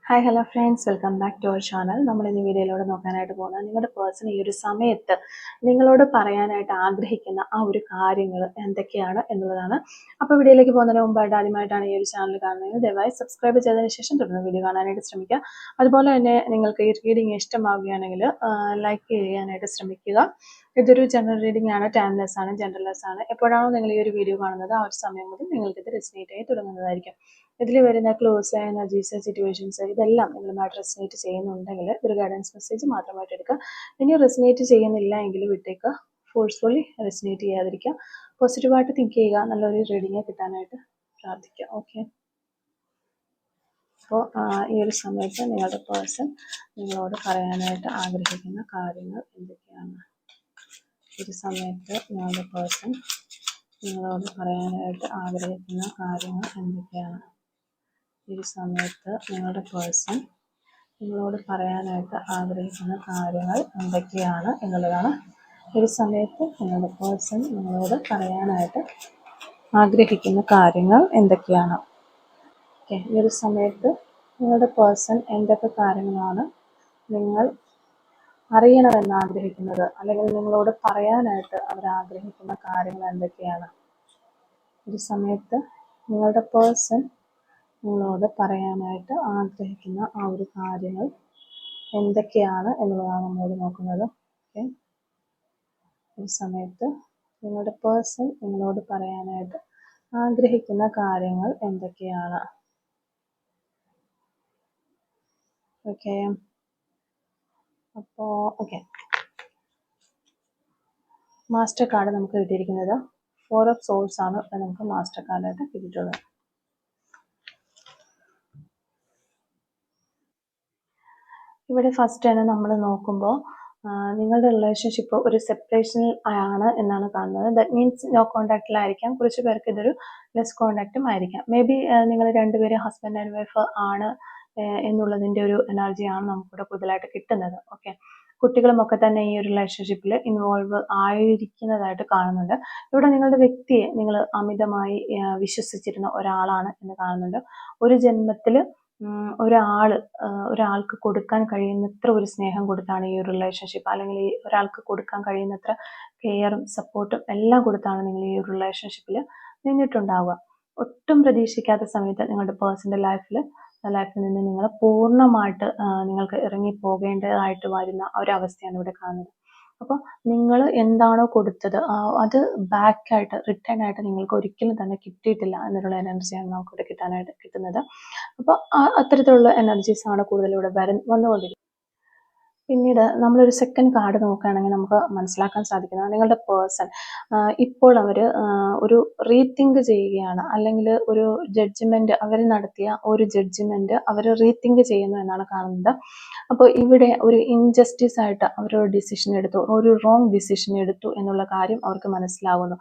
Hi hello friends, welcome back to our channel. നമ്മൾ ഇന്ന് വീഡിയോയിലൂടെ നോക്കാനായിട്ട് പോകുന്നത് നിങ്ങളുടെ പേഴ്സൺ ഈ ഒരു സമയത്ത് നിങ്ങളോട് പറയാനായിട്ട് ആഗ്രഹിക്കുന്ന ആ ഒരു കാര്യങ്ങൾ എന്തൊക്കെയാണ് എന്നുള്ളതാണ്. അപ്പോൾ വീഡിയോയിലേക്ക് പോകുന്നതിന് മുമ്പായിട്ട് ആദ്യമായിട്ടാണ് ഈ ഒരു ചാനൽ കാണുന്നത്, ദയവായി സബ്സ്ക്രൈബ് ചെയ്തതിന് ശേഷം തുടർന്ന് വീഡിയോ കാണാനായിട്ട് ശ്രമിക്കുക. അതുപോലെ തന്നെ നിങ്ങൾക്ക് ഈ റീഡിംഗ് ഇഷ്ടമാവുകയാണെങ്കിൽ ലൈക്ക് ചെയ്യാനായിട്ട് ശ്രമിക്കുക. ഇതൊരു ജനറൽ റീഡിംഗ് ആണ്, ടൈംലെസ് ആണ്, ജനറൽലെസ് ആണ്. എപ്പോഴാണോ നിങ്ങൾ ഈ ഒരു വീഡിയോ കാണുന്നത് ആ ഒരു സമയം മുതൽ നിങ്ങൾക്കിത് റെസിനേറ്റ് ആയി തുടങ്ങുന്നതായിരിക്കും. ഇതിൽ വരുന്ന ക്ലോസ് എനർജീസ്, സിറ്റുവേഷൻസ് ഇതെല്ലാം നിങ്ങളുമായിട്ട് റെസിനേറ്റ് ചെയ്യുന്നുണ്ടെങ്കിൽ ഒരു ഗൈഡൻസ് മെസ്സേജ് മാത്രമായിട്ട് എടുക്കുക. ഇനി റെസിനേറ്റ് ചെയ്യുന്നില്ല എങ്കിൽ വിട്ടേക്കുക. ഫോഴ്സ്ഫുള്ളി റെസിനേറ്റ് ചെയ്യാതിരിക്കുക. പോസിറ്റീവായിട്ട് തിങ്ക് ചെയ്യുക. നല്ലൊരു റീഡിങ് കിട്ടാനായിട്ട് പ്രാർത്ഥിക്കുക. ഓക്കെ, അപ്പോൾ ഈ ഒരു സമയത്ത് നിങ്ങളുടെ പേഴ്സൺ നിങ്ങളോട് പറയാനായിട്ട് ആഗ്രഹിക്കുന്ന കാര്യങ്ങൾ എന്തൊക്കെയാണ്? ഒരു സമയത്ത് നിങ്ങളുടെ പേഴ്സൺ നിങ്ങളോട് പറയാനായിട്ട് ആഗ്രഹിക്കുന്ന കാര്യങ്ങൾ എന്തൊക്കെയാണ്? ഈ സമയത്ത് നിങ്ങളുടെ പേഴ്സൺ നിങ്ങളോട് പറയാനായിട്ട് ആഗ്രഹിക്കുന്ന കാര്യങ്ങൾ എന്തൊക്കെയാണ് എന്നുള്ളതാണ്. ഈ സമയത്ത് നിങ്ങളുടെ പേഴ്സൺ നിങ്ങളോട് പറയാനായിട്ട് ആഗ്രഹിക്കുന്ന കാര്യങ്ങൾ എന്തൊക്കെയാണ്? ഓക്കെ, ഈ ഒരു സമയത്ത് നിങ്ങളുടെ പേഴ്സൺ എന്തൊക്കെ കാര്യങ്ങളാണ് നിങ്ങൾ അറിയണമെന്ന് ആഗ്രഹിക്കുന്നത്, അല്ലെങ്കിൽ നിങ്ങളോട് പറയാനായിട്ട് അവർ ആഗ്രഹിക്കുന്ന കാര്യങ്ങൾ എന്തൊക്കെയാണ്? ഈ സമയത്ത് നിങ്ങളുടെ പേഴ്സൺ നിങ്ങളോട് പറയാനായിട്ട് ആഗ്രഹിക്കുന്ന ആ ഒരു കാര്യങ്ങൾ എന്തൊക്കെയാണ് എന്നുള്ളതാണ് നമ്മളോട് നോക്കുന്നത്. ഓക്കെ, ഈ സമയത്ത് നിങ്ങളുടെ പേഴ്സൺ നിങ്ങളോട് പറയാനായിട്ട് ആഗ്രഹിക്കുന്ന കാര്യങ്ങൾ എന്തൊക്കെയാണ്? ഓക്കെ, അപ്പോൾ മാസ്റ്റർ കാർഡ് നമുക്ക് കിട്ടിയിരിക്കുന്നത് 4 ഓഫ് സോൾസ് ആണ്. നമുക്ക് മാസ്റ്റർ കാർഡായിട്ട് കിട്ടിയിട്ടുള്ളത്. ഇവിടെ ഫസ്റ്റ് തന്നെ നമ്മൾ നോക്കുമ്പോൾ നിങ്ങളുടെ റിലേഷൻഷിപ്പ് ഒരു സെപ്പറേഷൻ ആണ് എന്നാണ് കാണുന്നത്. ദാറ്റ് മീൻസ് നോ കോണ്ടാക്റ്റിലായിരിക്കാം. കുറച്ച് പേർക്ക് ഇതൊരു ലെസ് കോണ്ടാക്റ്റും ആയിരിക്കാം. മേ ബി നിങ്ങൾ രണ്ടുപേരും ഹസ്ബൻഡ് ആൻഡ് വൈഫ് ആണ് എന്നുള്ളതിൻ്റെ ഒരു എനർജിയാണ് നമുക്കിവിടെ കൂടുതലായിട്ട് കിട്ടുന്നത്. ഓക്കെ, കുട്ടികളുമൊക്കെ തന്നെ ഈ ഒരു റിലേഷൻഷിപ്പിൽ ഇൻവോൾവ് ആയിരിക്കുന്നതായിട്ട് കാണുന്നുണ്ട്. ഇവിടെ നിങ്ങളുടെ വ്യക്തിയെ നിങ്ങൾ അമിതമായി വിശ്വസിച്ചിരുന്ന ഒരാളാണ് എന്ന് കാണുന്നുണ്ട്. ഒരു ജന്മത്തിൽ ഒരാൾക്ക് കൊടുക്കാൻ കഴിയുന്നത്ര ഒരു സ്നേഹം കൊടുത്താണ് ഈ ഒരു റിലേഷൻഷിപ്പ്, അല്ലെങ്കിൽ ഈ ഒരാൾക്ക് കൊടുക്കാൻ കഴിയുന്നത്ര കെയറും സപ്പോർട്ടും എല്ലാം കൊടുത്താണ് നിങ്ങൾ ഈ ഒരു റിലേഷൻഷിപ്പിൽ നിന്നിട്ടുണ്ടാവുക. ഒട്ടും പ്രതീക്ഷിക്കാത്ത സമയത്ത് നിങ്ങളുടെ പേഴ്സണൽ ലൈഫിൽ നിന്ന് നിങ്ങൾ പൂർണ്ണമായിട്ട് നിങ്ങൾക്ക് ഇറങ്ങിപ്പോകേണ്ടതായിട്ട് വരുന്ന ഒരവസ്ഥയാണ് ഇവിടെ കാണുന്നത്. അപ്പോൾ നിങ്ങൾ എന്താണോ കൊടുത്തത് അത് ബാക്കായിട്ട് റിട്ടേൺ ആയിട്ട് നിങ്ങൾക്ക് ഒരിക്കലും തന്നെ കിട്ടിയിട്ടില്ല എന്നുള്ള എനർജിയാണ് നമുക്കിവിടെ കിട്ടുന്നത്. അപ്പോൾ അത്തരത്തിലുള്ള എനർജീസ് ആണ് കൂടുതൽ ഇവിടെ വന്നുകൊണ്ടിരിക്കുന്നത്. പിന്നീട് നമ്മളൊരു സെക്കൻഡ് കാർഡ് നോക്കുകയാണെങ്കിൽ നമുക്ക് മനസ്സിലാക്കാൻ സാധിക്കുന്നത് നിങ്ങളുടെ പേഴ്സൺ ഇപ്പോൾ അവർ ഒരു റീതിങ്ക് ചെയ്യുകയാണ്, അല്ലെങ്കിൽ ഒരു ജഡ്ജ്മെൻറ്റ് അവർ നടത്തിയ ഒരു ജഡ്ജ്മെൻറ്റ് അവർ റീതിങ്ക് ചെയ്യുന്നു എന്നാണ് കാണുന്നത്. അപ്പോൾ ഇവിടെ ഒരു ഇൻജസ്റ്റിസ് ആയിട്ട് അവരൊരു ഡിസിഷൻ എടുത്തു, ഒരു റോങ് ഡിസിഷൻ എടുത്തു എന്നുള്ള കാര്യം അവർക്ക് മനസ്സിലാകുന്നു.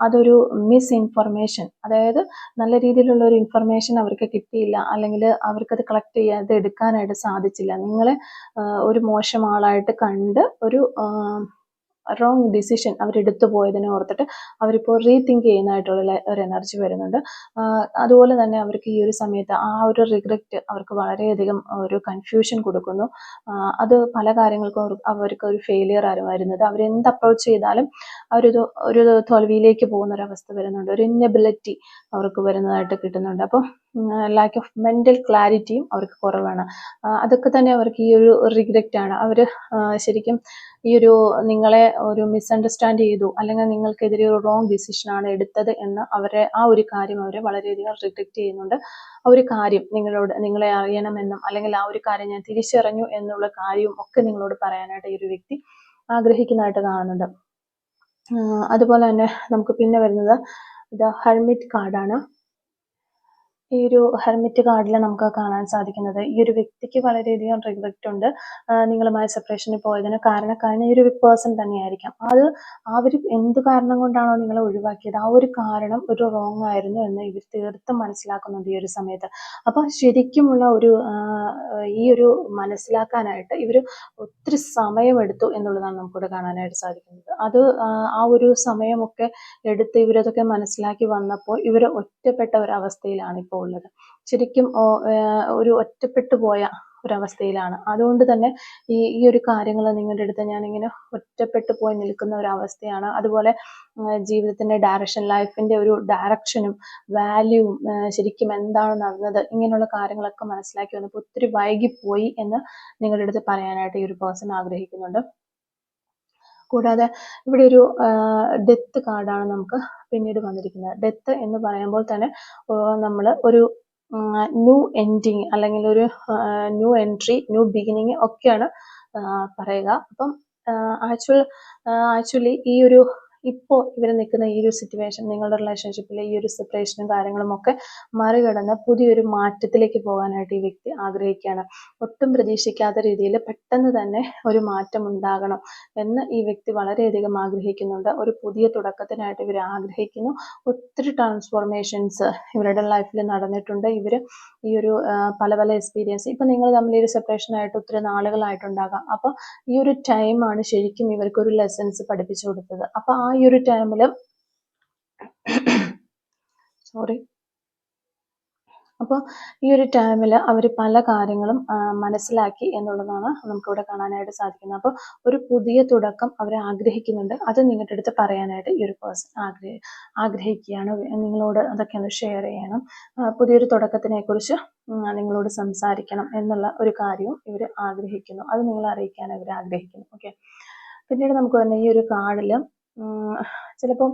അതൊരു മിസ് ഇൻഫർമേഷൻ, അതായത് നല്ല രീതിയിലുള്ള ഒരു ഇൻഫർമേഷൻ അവർക്ക് കിട്ടിയില്ല, അല്ലെങ്കിൽ അവർക്കത് കളക്ട് ചെയ്യാതെ എടുക്കാനായിട്ട് സാധിച്ചില്ല. നിങ്ങളെ ഒരു മോശം ആളായിട്ട് കണ്ട് ഒരു റോങ് ഡിസിഷൻ അവരെടുത്തു പോയതിനെ ഓർത്തിട്ട് അവരിപ്പോൾ റീതിങ്ക് ചെയ്യുന്നതായിട്ടുള്ള ഒരു എനർജി വരുന്നുണ്ട്. അതുപോലെ തന്നെ അവർക്ക് ഈ ഒരു സമയത്ത് ആ ഒരു റിഗ്രറ്റ് അവർക്ക് വളരെയധികം ഒരു കൺഫ്യൂഷൻ കൊടുക്കുന്നു. അത് പല കാര്യങ്ങൾക്കും അവർക്ക് ഒരു ഫെയിലിയർ ആണ് വരുന്നത്. അവരെന്ത് അപ്രോച്ച് ചെയ്താലും ഒരു തോൽവിയിലേക്ക് പോകുന്ന ഒരു അവസ്ഥ വരുന്നുണ്ട്. ഒരു ഇന്നബിലിറ്റി അവർക്ക് വരുന്നതായിട്ട് കിട്ടുന്നുണ്ട്. അപ്പോൾ ലാക്ക് ഓഫ് മെൻ്റൽ ക്ലാരിറ്റിയും അവർക്ക് കുറവാണ്. അതൊക്കെ തന്നെ അവർക്ക് ഈ ഒരു റിഗ്രറ്റ് ആണ്. അവർ ശരിക്കും ഈ ഒരു നിങ്ങളെ ഒരു മിസ്അണ്ടർസ്റ്റാൻഡ് ചെയ്തു, അല്ലെങ്കിൽ നിങ്ങൾക്കെതിരെ ഒരു റോങ് ഡിസിഷനാണ് എടുത്തത് എന്ന് ആ ഒരു കാര്യം അവരെ വളരെയധികം റിഗ്രറ്റ് ചെയ്യുന്നുണ്ട്. ആ ഒരു കാര്യം നിങ്ങളെ അറിയണമെന്നും, അല്ലെങ്കിൽ ആ ഒരു കാര്യം ഞാൻ തിരിച്ചറിഞ്ഞു എന്നുള്ള കാര്യവും ഒക്കെ നിങ്ങളോട് പറയാനായിട്ട് ഈ ഒരു വ്യക്തി ആഗ്രഹിക്കുന്നതായിട്ട് കാണുന്നുണ്ട്. അതുപോലെ തന്നെ നമുക്ക് പിന്നെ വരുന്നത് ദ ഹെർമിറ്റ് കാർഡാണ്. ഈ ഒരു ഹെർമിറ്റ് കാർഡിൽ നമുക്ക് കാണാൻ സാധിക്കുന്നത് ഈ ഒരു വ്യക്തിക്ക് വളരെയധികം റിഗ്രറ്റ് ഉണ്ട്. നിങ്ങളുമായി സെപ്പറേഷനിൽ പോയതിന് കാരണക്കാരൻ ഈ ഒരു പേഴ്സൺ തന്നെയായിരിക്കാം. അത് അവർ എന്ത് കാരണം കൊണ്ടാണോ നിങ്ങളെ ഒഴിവാക്കിയത് ആ ഒരു കാരണം ഒരു റോങ് ആയിരുന്നു എന്ന് ഇവർ തീർത്തും മനസ്സിലാക്കുന്നുണ്ട് ഈ ഒരു സമയത്ത്. അപ്പോൾ ശരിക്കുമുള്ള ഒരു ഈ ഒരു മനസ്സിലാക്കാനായിട്ട് ഇവർ ഒത്തിരി സമയമെടുത്തു എന്നുള്ളതാണ് നമുക്കിവിടെ കാണാനായിട്ട് സാധിക്കുന്നത്. അത് ആ ഒരു സമയമൊക്കെ എടുത്ത് ഇവരതൊക്കെ മനസ്സിലാക്കി വന്നപ്പോൾ ഇവർ ഒറ്റപ്പെട്ട ഒരവസ്ഥയിലാണ് ഇപ്പോൾ ഉള്ളത്. ശരിക്കും ഒരു ഒറ്റപ്പെട്ടു പോയ ഒരവസ്ഥയിലാണ്. അതുകൊണ്ട് തന്നെ ഈ ഒരു കാര്യങ്ങൾ നിങ്ങളുടെ അടുത്ത് ഞാനിങ്ങനെ ഒറ്റപ്പെട്ടു പോയി നിൽക്കുന്ന ഒരവസ്ഥയാണ്. അതുപോലെ ജീവിതത്തിന്റെ ഡയറക്ഷൻ, ലൈഫിന്റെ ഒരു ഡയറക്ഷനും വാല്യൂവും ശരിക്കും എന്താണ് നടന്നത് ഇങ്ങനെയുള്ള കാര്യങ്ങളൊക്കെ മനസ്സിലാക്കി വന്നപ്പോൾ ഒത്തിരി വൈകിപ്പോയി എന്ന് നിങ്ങളുടെ അടുത്ത് പറയാനായിട്ട് ഈ ഒരു പേഴ്സൺ ആഗ്രഹിക്കുന്നുണ്ട്. കൂടാതെ ഇവിടെ ഒരു ഡെത്ത് കാർഡാണ് നമുക്ക് പിന്നീട് വന്നിരിക്കുന്നത്. ഡെത്ത് എന്ന് പറയുമ്പോൾ തന്നെ നമ്മൾ ഒരു ന്യൂ എൻഡിങ് അല്ലെങ്കിൽ ഒരു ന്യൂ എൻട്രി, ന്യൂ ബിഗിനിങ് ഒക്കെയാണ് പറയുക. അപ്പം ആക്ച്വലി ഈ ഒരു ഇപ്പോൾ ഇവർ നിൽക്കുന്ന ഈ ഒരു സിറ്റുവേഷൻ, നിങ്ങളുടെ റിലേഷൻഷിപ്പിലെ ഈ ഒരു സെപ്പറേഷനും കാര്യങ്ങളും ഒക്കെ മറികടന്ന് പുതിയൊരു മാറ്റത്തിലേക്ക് പോകാനായിട്ട് ഈ വ്യക്തി ആഗ്രഹിക്കുകയാണ്. ഒട്ടും പ്രതീക്ഷിക്കാത്ത രീതിയിൽ പെട്ടെന്ന് തന്നെ ഒരു മാറ്റം ഉണ്ടാകണം എന്ന് ഈ വ്യക്തി വളരെയധികം ആഗ്രഹിക്കുന്നുണ്ട്. ഒരു പുതിയ തുടക്കത്തിനായിട്ട് ഇവർ ആഗ്രഹിക്കുന്നു. ഒത്തിരി ട്രാൻസ്ഫോർമേഷൻസ് ഇവരുടെ ലൈഫിൽ നടന്നിട്ടുണ്ട്. ഇവർ ഈ ഒരു പല പല എക്സ്പീരിയൻസ്, ഇപ്പം നിങ്ങൾ തമ്മിൽ ഒരു സെപ്പറേഷൻ ആയിട്ട് ഒത്തിരി നാളുകളായിട്ടുണ്ടാകാം. അപ്പോൾ ഈ ഒരു ടൈമാണ് ശരിക്കും ഇവർക്കൊരു ലെസൺസ് പഠിപ്പിച്ചു കൊടുത്തത്. അപ്പോൾ ആ ഈ ഒരു ടൈമിൽ അപ്പോൾ ഈ ഒരു ടൈമിൽ അവർ പല കാര്യങ്ങളും മനസ്സിലാക്കി എന്നുള്ളതാണ് നമുക്കിവിടെ കാണാനായിട്ട് സാധിക്കുന്നത്. അപ്പോൾ ഒരു പുതിയ തുടക്കം അവർ ആഗ്രഹിക്കുന്നുണ്ട്. അത് നിങ്ങളുടെ അടുത്ത് പറയാനായിട്ട് ഈ ഒരു പേഴ്സൺ ആഗ്രഹിക്കുകയാണ്. നിങ്ങളോട് അതൊക്കെ ഒന്ന് ഷെയർ ചെയ്യണം. പുതിയൊരു തുടക്കത്തിനെ കുറിച്ച് നിങ്ങളോട് സംസാരിക്കണം എന്നുള്ള ഒരു കാര്യവും ഇവർ ആഗ്രഹിക്കുന്നു. അത് നിങ്ങളെ അറിയിക്കാൻ ഇവർ ആഗ്രഹിക്കുന്നു. ഓക്കെ, പിന്നീട് നമുക്ക് വരുന്ന ഈ ഒരു കാർഡിൽ ചിലപ്പോൾ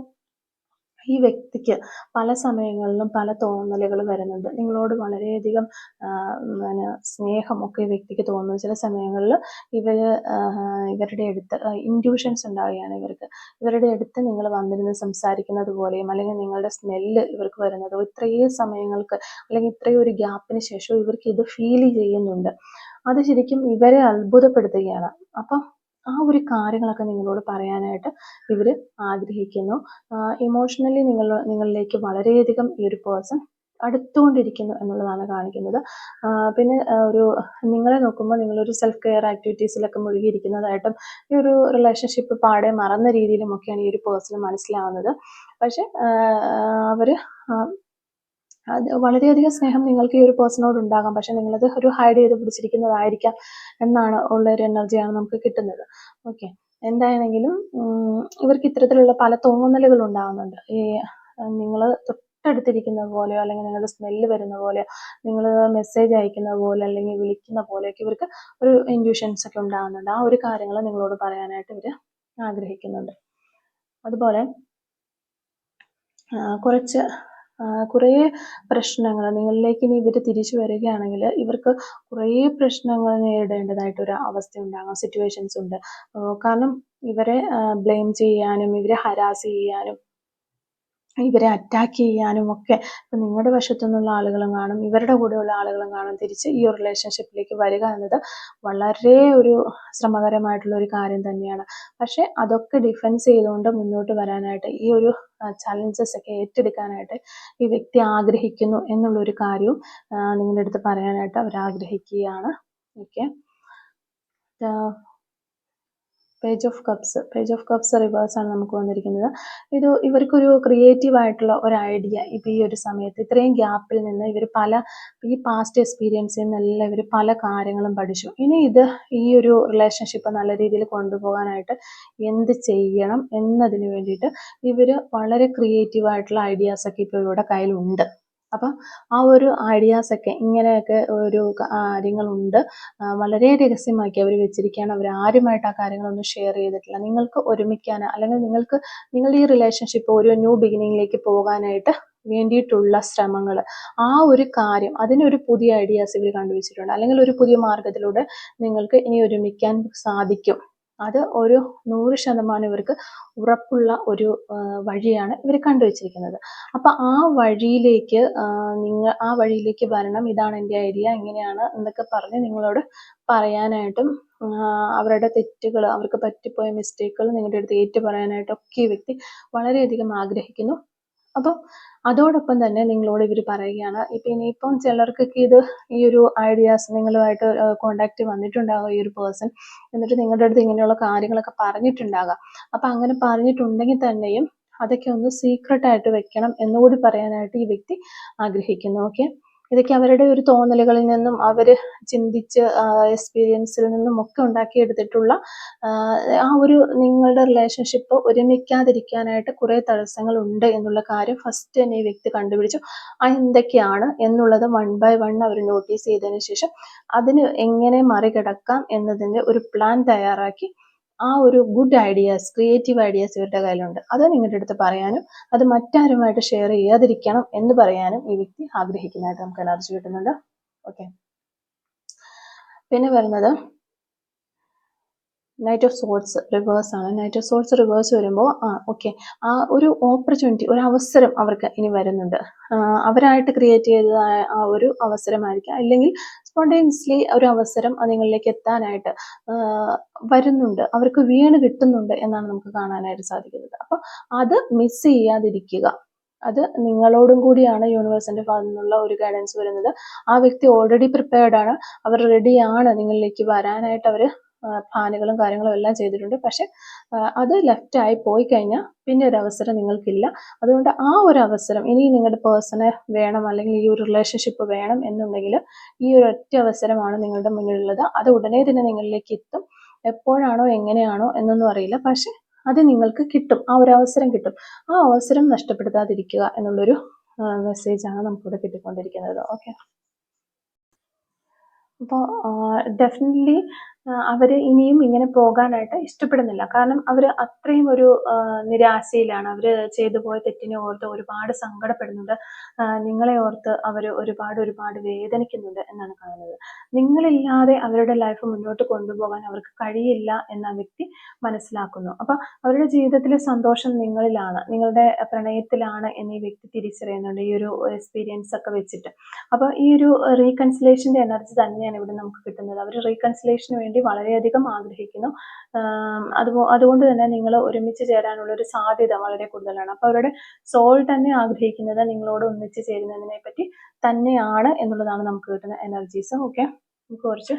ഈ വ്യക്തിക്ക് പല സമയങ്ങളിലും പല തോന്നലുകൾ വരുന്നുണ്ട്. നിങ്ങളോട് വളരെയധികം സ്നേഹമൊക്കെ ഈ വ്യക്തിക്ക് തോന്നുന്നു. ചില സമയങ്ങളിൽ ഇവരുടെ അടുത്ത് ഇൻറ്റ്യൂഷൻസ് ഉണ്ടാവുകയാണ് ഇവർക്ക്. ഇവരുടെ അടുത്ത് നിങ്ങൾ വന്നിരുന്ന് സംസാരിക്കുന്നത് പോലെയും അല്ലെങ്കിൽ നിങ്ങളുടെ സ്മെല്ല് ഇവർക്ക് വരുന്നതോ, ഇത്രയും സമയങ്ങൾക്ക് അല്ലെങ്കിൽ ഇത്രയും ഒരു ഗ്യാപ്പിന് ശേഷം ഇവർക്ക് ഇത് ഫീൽ ചെയ്യുന്നുണ്ട്. അത് ശരിക്കും ഇവരെ അത്ഭുതപ്പെടുത്തുകയാണ്. അപ്പം ആ ഒരു കാര്യങ്ങളൊക്കെ നിങ്ങളോട് പറയാനായിട്ട് ഇവർ ആഗ്രഹിക്കുന്നു. ഇമോഷണലി നിങ്ങളിലേക്ക് വളരെയധികം ഈ ഒരു പേഴ്സൺ അടുത്തുകൊണ്ടിരിക്കുന്നു എന്നുള്ളതാണ് കാണിക്കുന്നത്. പിന്നെ ഒരു നിങ്ങളെ നോക്കുമ്പോൾ നിങ്ങളൊരു സെൽഫ് കെയർ ആക്ടിവിറ്റീസിലൊക്കെ മുഴുകിയിരിക്കുന്നതായിട്ടും ഈ ഒരു റിലേഷൻഷിപ്പ് പാടെ മറന്ന രീതിയിലുമൊക്കെയാണ് ഈ ഒരു പേഴ്സൺ മനസ്സിലാവുന്നത്. പക്ഷെ അവർ അത് വളരെയധികം സ്നേഹം നിങ്ങൾക്ക് ഈ ഒരു പേഴ്സണോട് ഉണ്ടാകാം. പക്ഷെ നിങ്ങളത് ഒരു ഹൈഡ് ചെയ്ത് പിടിച്ചിരിക്കുന്നതായിരിക്കാം എന്നാണ് ഉള്ളൊരു എനർജിയാണ് നമുക്ക് കിട്ടുന്നത്. ഓക്കെ, എന്താണെങ്കിലും ഇവർക്ക് ഇത്തരത്തിലുള്ള പല തോന്നലുകൾ ഉണ്ടാകുന്നുണ്ട്. ഈ നിങ്ങൾ തൊട്ടടുത്തിരിക്കുന്നത് പോലെയോ അല്ലെങ്കിൽ നിങ്ങളുടെ സ്മെല്ല് വരുന്ന പോലെയോ നിങ്ങൾ മെസ്സേജ് അയക്കുന്ന പോലെ അല്ലെങ്കിൽ വിളിക്കുന്ന പോലെയൊക്കെ ഇവർക്ക് ഒരു ഇൻറ്റ്യൂഷൻസ് ഒക്കെ ഉണ്ടാകുന്നുണ്ട്. ആ ഒരു കാര്യങ്ങൾ നിങ്ങളോട് പറയാനായിട്ട് ഇവർ ആഗ്രഹിക്കുന്നുണ്ട്. അതുപോലെ കുറേ പ്രശ്നങ്ങൾ നിങ്ങളിലേക്ക് ഇനി ഇവർ തിരിച്ചു വരികയാണെങ്കിൽ ഇവർക്ക് കുറേ പ്രശ്നങ്ങൾ നേരിടേണ്ടതായിട്ടൊരു അവസ്ഥ ഉണ്ടാകാം, സിറ്റുവേഷൻസ് ഉണ്ട്. കാരണം ഇവരെ ബ്ലെയിം ചെയ്യാനും ഇവരെ ഹരാസ് ചെയ്യാനും ഇവരെ അറ്റാക്ക് ചെയ്യാനും ഒക്കെ ഇപ്പം നിങ്ങളുടെ വശത്തു നിന്നുള്ള ആളുകളും കാണും, ഇവരുടെ കൂടെയുള്ള ആളുകളും കാണും. തിരിച്ച് ഈ ഒരു റിലേഷൻഷിപ്പിലേക്ക് വരിക എന്നത് വളരെ ഒരു ശ്രമകരമായിട്ടുള്ള ഒരു കാര്യം തന്നെയാണ്. പക്ഷെ അതൊക്കെ ഡിഫെൻസ് ചെയ്തുകൊണ്ട് മുന്നോട്ട് വരാനായിട്ട് ഈ ഒരു ചലഞ്ചസ് ഒക്കെ ഏറ്റെടുക്കാനായിട്ട് ഈ വ്യക്തി ആഗ്രഹിക്കുന്നു എന്നുള്ളൊരു കാര്യവും നിങ്ങളുടെ അടുത്ത് പറയാനായിട്ട് അവർ ആഗ്രഹിക്കുകയാണ്. Okay, page of cups reverse ആണ് നമുക്ക് വന്നിരിക്കുന്നത്. ഇത് ഇവർക്കൊരു ക്രിയേറ്റീവ് ആയിട്ടുള്ള ഒരു ഐഡിയ ഇപ്പം ഈ ഒരു സമയത്ത് ഇത്രയും ഗ്യാപ്പിൽ നിന്ന് ഇവർ ഈ പാസ്റ്റ് എക്സ്പീരിയൻസിൽ നിന്നെല്ലാം ഇവർ പല കാര്യങ്ങളും പഠിച്ചു. ഇനി ഈ ഒരു റിലേഷൻഷിപ്പ് നല്ല രീതിയിൽ കൊണ്ടുപോകാനായിട്ട് എന്ത് ചെയ്യണം എന്നതിന് വേണ്ടിയിട്ട് ഇവർ വളരെ ക്രിയേറ്റീവ് ആയിട്ടുള്ള ഐഡിയാസൊക്കെ ഇപ്പോൾ ഇവരുടെ കയ്യിലുണ്ട്. അപ്പം ആ ഒരു ഐഡിയാസൊക്കെ ഇങ്ങനെയൊക്കെ ഒരു കാര്യങ്ങളുണ്ട്, വളരെ രഹസ്യമാക്കി അവർ വെച്ചിരിക്കുകയാണ്. അവർ ആരുമായിട്ട് ആ കാര്യങ്ങളൊന്നും ഷെയർ ചെയ്തിട്ടില്ല. നിങ്ങൾക്ക് ഒരുമിക്കാൻ അല്ലെങ്കിൽ നിങ്ങളുടെ ഈ റിലേഷൻഷിപ്പ് ഒരു ന്യൂ ബിഗിനിങ്ങിലേക്ക് പോകാനായിട്ട് വേണ്ടിയിട്ടുള്ള ശ്രമങ്ങൾ, ആ ഒരു കാര്യം അതിനൊരു പുതിയ ഐഡിയാസ് ഇവർ കണ്ടുവച്ചിട്ടുണ്ട്. അല്ലെങ്കിൽ ഒരു പുതിയ മാർഗത്തിലൂടെ നിങ്ങൾക്ക് ഇനി ഒരുമിക്കാൻ സാധിക്കും. അത് ഒരു 100% ഇവർക്ക് ഉറപ്പുള്ള ഒരു വഴിയാണ് ഇവർ കണ്ടുവച്ചിരിക്കുന്നത്. അപ്പം ആ വഴിയിലേക്ക് വരണം, ഇതാണ് എൻ്റെ ഐഡിയ, ഇങ്ങനെയാണ് എന്നൊക്കെ പറഞ്ഞ് നിങ്ങളോട് പറയാനായിട്ടും അവരുടെ തെറ്റുകൾ, അവർക്ക് പറ്റിപ്പോയ മിസ്റ്റേക്കുകൾ നിങ്ങളുടെ അടുത്ത് ഏറ്റു പറയാനായിട്ടൊക്കെ ഈ വ്യക്തി വളരെയധികം ആഗ്രഹിക്കുന്നു. അപ്പോൾ അതോടൊപ്പം തന്നെ നിങ്ങളോട് ഇവർ പറയുകയാണ്, ഇപ്പം ഇനിയിപ്പം ചിലർക്കൊക്കെ ഈ ഒരു ഐഡിയാസ് നിങ്ങളുമായിട്ട് കോണ്ടാക്റ്റ് വന്നിട്ടുണ്ടാകും ഈ ഒരു പേഴ്സൺ, എന്നിട്ട് നിങ്ങളുടെ അടുത്ത് ഇങ്ങനെയുള്ള കാര്യങ്ങളൊക്കെ പറഞ്ഞിട്ടുണ്ടാകാം. അപ്പം അങ്ങനെ പറഞ്ഞിട്ടുണ്ടെങ്കിൽ തന്നെയും അതൊക്കെ ഒന്ന് സീക്രട്ടായിട്ട് വെക്കണം എന്നുകൂടി പറയാനായിട്ട് ഈ വ്യക്തി ആഗ്രഹിക്കുന്നു. ഓക്കെ, ഇതൊക്കെ അവരുടെ ഒരു തോന്നലുകളിൽ നിന്നും അവർ ചിന്തിച്ച് എക്സ്പീരിയൻസിൽ നിന്നും ഒക്കെ ഉണ്ടാക്കിയെടുത്തിട്ടുള്ള ആ ഒരു നിങ്ങളുടെ റിലേഷൻഷിപ്പ് ഒരുമിക്കാതിരിക്കാനായിട്ട് കുറേ തടസ്സങ്ങളുണ്ട് എന്നുള്ള കാര്യം ഫസ്റ്റ് തന്നെ ഈ വ്യക്തി കണ്ടുപിടിച്ചു. എന്തൊക്കെയാണ് എന്നുള്ളത് 1 by 1 അവർ നോട്ടീസ് ചെയ്തതിന് ശേഷം അതിന് എങ്ങനെ മറികടക്കാം എന്നതിൻ്റെ ഒരു പ്ലാൻ തയ്യാറാക്കി ആ ഒരു ഗുഡ് ഐഡിയാസ്, ക്രിയേറ്റീവ് ഐഡിയാസ് ഇവരുടെ കയ്യിലുണ്ട്. അത് നിങ്ങളുടെ അടുത്ത് പറയാനും അത് മറ്റാരുമായിട്ട് ഷെയർ ചെയ്യാതിരിക്കണം എന്ന് പറയാനും ഈ വ്യക്തി ആഗ്രഹിക്കുന്നതായിട്ട് നമുക്ക് എനർജി കിട്ടുന്നുണ്ട്. ഓക്കെ, പിന്നെ വരുന്നത് നൈറ്റ് ഓഫ് സോർട്സ് റിവേഴ്സ് ആണ്. നൈറ്റ് ഓഫ് സോർട്സ് റിവേഴ്സ് വരുമ്പോൾ ഓക്കെ, ആ ഒരു ഓപ്പർച്യൂണിറ്റി, ഒരു അവസരം അവർക്ക് ഇനി വരുന്നുണ്ട്. അവരായിട്ട് ക്രിയേറ്റ് ചെയ്തതായ ആ ഒരു അവസരമായിരിക്കാം, അല്ലെങ്കിൽ സ്പോണ്ടേനിയസ്ലി ഒരു അവസരം നിങ്ങളിലേക്ക് എത്താനായിട്ട് വരുന്നുണ്ട്, അവർക്ക് വീണ് കിട്ടുന്നുണ്ട് എന്നാണ് നമുക്ക് കാണാനായിട്ട് സാധിക്കുന്നത്. അപ്പം അത് മിസ് ചെയ്യാതിരിക്കുക. അത് നിങ്ങളോടും കൂടിയാണ് യൂണിവേഴ്സിന്റെ ഭാഗത്തു നിന്നുള്ള ഒരു ഗൈഡൻസ് വരുന്നത്. ആ വ്യക്തി ഓൾറെഡി പ്രിപ്പയർഡ് ആണ്, അവർ റെഡിയാണ് നിങ്ങളിലേക്ക് വരാനായിട്ട്. അവർ പ്ലാനുകളും കാര്യങ്ങളും എല്ലാം ചെയ്തിട്ടുണ്ട്. പക്ഷെ അത് ലെഫ്റ്റ് ആയി പോയി കഴിഞ്ഞാൽ പിന്നെ ഒരു അവസരം നിങ്ങൾക്കില്ല. അതുകൊണ്ട് ആ ഒരു അവസരം ഇനി നിങ്ങളുടെ പേഴ്സണെ വേണം, അല്ലെങ്കിൽ ഈ ഒരു റിലേഷൻഷിപ്പ് വേണം എന്നുണ്ടെങ്കിൽ ഈ ഒരു ഒറ്റ അവസരമാണ് നിങ്ങളുടെ മുന്നിലുള്ളത്. അത് ഉടനെ തന്നെ നിങ്ങളിലേക്ക് എത്തും. എപ്പോഴാണോ എങ്ങനെയാണോ എന്നൊന്നും അറിയില്ല, പക്ഷെ അത് നിങ്ങൾക്ക് കിട്ടും, ആ ഒരു അവസരം കിട്ടും. ആ അവസരം നഷ്ടപ്പെടുത്താതിരിക്കുക എന്നുള്ളൊരു മെസ്സേജാണ് നമുക്കിവിടെ കിട്ടിക്കൊണ്ടിരിക്കുന്നത്. ഓക്കെ, അപ്പോൾ ഡെഫിനറ്റ്ലി അവർ ഇനിയും ഇങ്ങനെ പോകാനായിട്ട് ഇഷ്ടപ്പെടുന്നില്ല. കാരണം അവർ അത്രയും ഒരു നിരാശയിലാണ്. അവർ ചെയ്തു പോയ തെറ്റിനെ ഓർത്ത് ഒരുപാട് സങ്കടപ്പെടുന്നുണ്ട്. നിങ്ങളെ ഓർത്ത് അവർ ഒരുപാട് വേദനിക്കുന്നുണ്ട് എന്നാണ് കാണുന്നത്. നിങ്ങളില്ലാതെ അവരുടെ ലൈഫ് മുന്നോട്ട് കൊണ്ടുപോകാൻ അവർക്ക് കഴിയില്ല എന്ന വ്യക്തി മനസ്സിലാക്കുന്നു. അപ്പം അവരുടെ ജീവിതത്തിലെ സന്തോഷം നിങ്ങളിലാണ്, നിങ്ങളുടെ പ്രണയത്തിലാണ് എന്ന് ഈ വ്യക്തി തിരിച്ചറിയുന്നുണ്ട്, ഈ ഒരു എക്സ്പീരിയൻസ് ഒക്കെ വെച്ചിട്ട്. അപ്പോൾ ഈ ഒരു റീകൺസിലേഷൻ്റെ എനർജി തന്നെയാണ് ഇവിടെ നമുക്ക് കിട്ടുന്നത്. അവർ റീകൺസിലേഷന് വേണ്ടി വളരെയധികം ആഗ്രഹിക്കുന്നു. അതുകൊണ്ട് തന്നെ നിങ്ങൾ ഒരുമിച്ച് ചേരാനുള്ള ഒരു സാധ്യത വളരെ കൂടുതലാണ്. അപ്പോൾ അവരുടെ സോൾ തന്നെ ആഗ്രഹിക്കുന്നത് നിങ്ങളോട് ഒന്നിച്ച് ചേരുന്നതിനെ പറ്റി തന്നെയാണ് എന്നുള്ളതാണ് നമുക്ക് കിട്ടുന്ന എനർജീസ്. ഓക്കെ, നമുക്ക് കുറച്ച്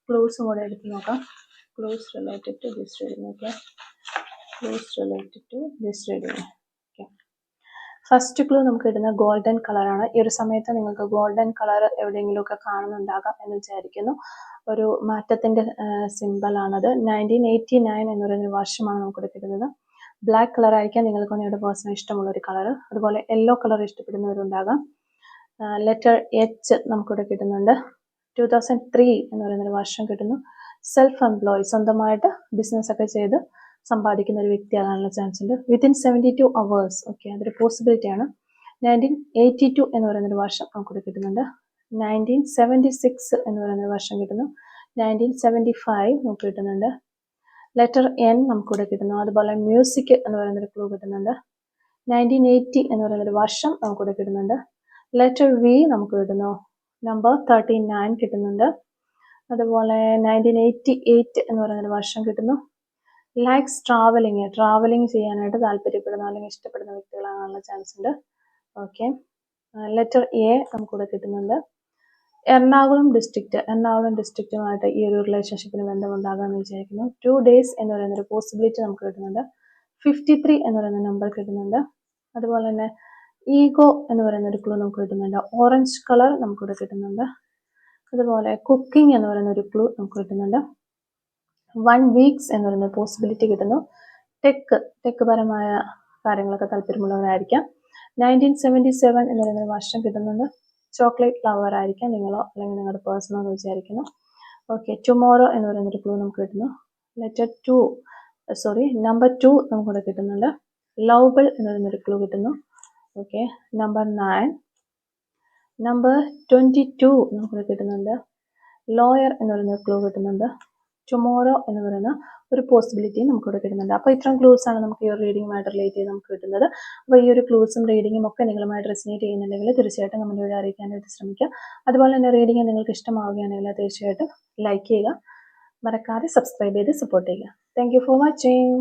ക്ലൂസും കൂടെ എടുത്ത് നോക്കാം. Clues related to this reading. Okay, clues related to this reading. Okay, first clue നമുക്ക് കിട്ടുന്ന ഗോൾഡൻ കളറാണ്. ഈ ഒരു സമയത്ത് നിങ്ങൾക്ക് ഗോൾഡൻ കളർ എവിടെയെങ്കിലുമൊക്കെ കാണുന്നുണ്ടാകാം എന്ന് വിചാരിക്കുന്നു. ഒരു മാറ്റത്തിൻ്റെ സിമ്പിളാണത്. 1989 എന്ന് പറയുന്നൊരു വർഷമാണ് നമുക്കിവിടെ കിട്ടുന്നത്. ബ്ലാക്ക് കളർ ആയിരിക്കാം നിങ്ങൾക്ക് നിങ്ങളുടെ പേഴ്സണൽ ഇഷ്ടമുള്ള ഒരു കളർ. അതുപോലെ യെല്ലോ കളർ ഇഷ്ടപ്പെടുന്നവരുണ്ടാകാം. ലെറ്റർ എച്ച് നമുക്കിവിടെ കിട്ടുന്നുണ്ട്. 2003 എന്ന് പറയുന്നൊരു വർഷം കിട്ടുന്നു. സെൽഫ് എംപ്ലോയ്, സ്വന്തമായിട്ട് ബിസിനസ് ഒക്കെ ചെയ്ത് സമ്പാദിക്കുന്ന ഒരു വ്യക്തിയാകാനുള്ള ചാൻസ് ഉണ്ട്. Within 72 hours. ഓക്കെ, അതൊരു പോസിബിലിറ്റിയാണ്. 1982 എന്ന് പറയുന്നൊരു വർഷം നമുക്കിവിടെ കിട്ടുന്നുണ്ട്. 1976 എന്ന് പറയുന്നൊരു വർഷം കിട്ടുന്നു. 1975 നമുക്ക് കിട്ടുന്നുണ്ട്. ലെറ്റർ എൻ നമുക്കിവിടെ കിട്ടുന്നു. അതുപോലെ മ്യൂസിക് എന്ന് പറയുന്നൊരു ക്ലൂ കിട്ടുന്നുണ്ട്. 1980 എന്ന് പറയുന്നൊരു വർഷം നമുക്കിവിടെ കിട്ടുന്നുണ്ട്. ലെറ്റർ വി നമുക്ക് കിട്ടുന്നു. നമ്പർ 39 കിട്ടുന്നുണ്ട്. അതുപോലെ 1988 എന്ന് പറയുന്നൊരു വർഷം കിട്ടുന്നു. ലൈക്സ് ട്രാവലിംഗ് ചെയ്യാനായിട്ട് താല്പര്യപ്പെടുന്ന അല്ലെങ്കിൽ ഇഷ്ടപ്പെടുന്ന വ്യക്തികളാകാനുള്ള ചാൻസ് ഉണ്ട്. ഓക്കെ, ലെറ്റർ എ നമുക്കിവിടെ കിട്ടുന്നുണ്ട്. എറണാകുളം ഡിസ്ട്രിക്റ്റുമായിട്ട് ഈ ഒരു റിലേഷൻഷിപ്പിന് ബന്ധമുണ്ടാകാമെന്ന് വിചാരിക്കുന്നു. 2 days എന്ന് പറയുന്നൊരു പോസിബിലിറ്റി നമുക്ക് കിട്ടുന്നുണ്ട്. 53 എന്ന് പറയുന്ന നമ്പർ കിട്ടുന്നുണ്ട്. അതുപോലെ തന്നെ ഈഗോ എന്ന് പറയുന്ന ഒരു ക്ലൂ നമുക്ക് കിട്ടുന്നുണ്ട്. ഓറഞ്ച് കളർ നമുക്കിവിടെ കിട്ടുന്നുണ്ട്. അതുപോലെ കുക്കിംഗ് എന്ന് പറയുന്ന ഒരു ക്ലൂ നമുക്ക് കിട്ടുന്നുണ്ട്. 1 weeks എന്ന് പറയുന്ന പോസിബിലിറ്റി കിട്ടുന്നു. ടെക് പരമായ കാര്യങ്ങളൊക്കെ താല്പര്യമുള്ളവരായിരിക്കാം. 1977 എന്ന് പറയുന്ന വർഷം കിട്ടുന്നുണ്ട്. ചോക്ലേറ്റ് ലവർ ആയിരിക്കാം നിങ്ങളോ അല്ലെങ്കിൽ നിങ്ങളുടെ പേഴ്സണോ എന്ന് വിചാരിക്കുന്നു. ഓക്കെ, ടുമോറോ എന്ന് പറയുന്നൊരു ക്ലൂ നമുക്ക് കിട്ടുന്നു. നമ്പർ 2 നമുക്കിവിടെ കിട്ടുന്നുണ്ട്. ലവബിൾ എന്ന് പറയുന്നൊരു ക്ലൂ കിട്ടുന്നു. ഓക്കെ, നമ്പർ 9, നമ്പർ 22 നമുക്കിവിടെ കിട്ടുന്നുണ്ട്. ലോയർ എന്ന് പറയുന്ന ക്ലൂ കിട്ടുന്നുണ്ട്. ടുമോറോ എന്ന് പറയുന്ന ഒരു പോസിബിലിറ്റി നമുക്കിവിടെ കിട്ടുന്നുണ്ട്. അപ്പോൾ ഇത്രയും ക്ലൂസ് ആണ് നമുക്ക് ഈ ഒരു റീഡിങ്ങുമായിട്ട് റിലേറ്റ് ചെയ്ത് നമുക്ക് കിട്ടുന്നത്. അപ്പോൾ ഈ ഒരു ക്ലൂസും റീഡിങ്ങും ഒക്കെ നിങ്ങളുമായിട്ട് റെസിനേറ്റ് ചെയ്യുന്നുണ്ടെങ്കിൽ തീർച്ചയായിട്ടും കമന്റ് വഴി അറിയിക്കാനായിട്ട് ശ്രമിക്കുക. അതുപോലെ തന്നെ റീഡിങ് നിങ്ങൾക്ക് ഇഷ്ടമാവുകയാണെങ്കിൽ തീർച്ചയായിട്ടും ലൈക്ക് ചെയ്യുക, മറക്കാതെ സബ്സ്ക്രൈബ് ചെയ്ത് സപ്പോർട്ട് ചെയ്യുക. Thank you for watching.